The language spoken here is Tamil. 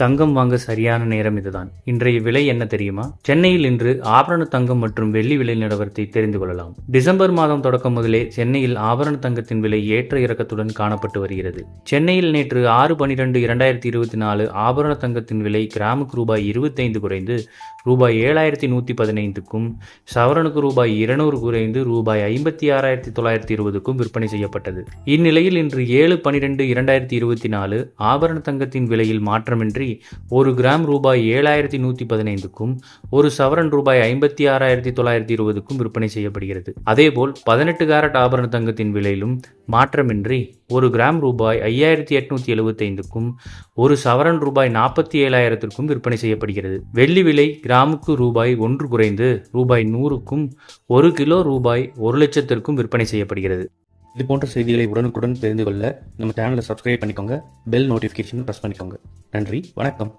தங்கம் வாங்க சரியான நேரம் இதுதான். இன்றைய விலை என்ன தெரியுமா? சென்னையில் இன்று ஆபரண தங்கம் மற்றும் வெள்ளி விலை நிலவரத்தை தெரிந்து கொள்ளலாம். டிசம்பர் மாதம் தொடக்கம் முதலே சென்னையில் ஆபரண தங்கத்தின் விலை ஏற்ற இறக்கத்துடன் காணப்பட்டு வருகிறது. சென்னையில் நேற்று 6/12/2024 ஆபரண தங்கத்தின் விலை கிராமுக்கு ரூபாய் 25 குறைந்து ரூபாய் 7115க்கும், சவரனுக்கு ரூபாய் 200 குறைந்து ரூபாய் 56,920க்கும் விற்பனை செய்யப்பட்டது. இந்நிலையில் இன்று 7/12/2024 ஆபரண தங்கத்தின் விலையில் மாற்றமின்றி ஒரு கிராம் ரூபாய் 7115க்கும், ஒரு சவரன் ரூபாய் 56,920க்கும் விற்பனை செய்யப்படுகிறது. அதேபோல் 18 கேரட் ஆபரண தங்கத்தின் விலையிலும் மாற்றமின்றி ஒரு கிராம் ரூபாய் 5,875க்கும், ஒரு சவரன் ரூபாய் 47,000க்கும் விற்பனை செய்யப்படுகிறது. வெள்ளி விலை கிராமுக்கு ரூபாய் 1 குறைந்து ரூபாய் 100க்கும், ஒரு கிலோ ரூபாய் 1,00,000க்கும் விற்பனை செய்யப்படுகிறது. இது போன்ற செய்திகளை உடனுக்குடன் தெரிந்து கொள்ள நம்ம சேனலை சப்ஸ்கிரைப் பண்ணிக்கோங்க, பெல் நோட்டிஃபிகேஷன் ப்ரெஸ் பண்ணிக்கோங்க. நன்றி, வணக்கம்.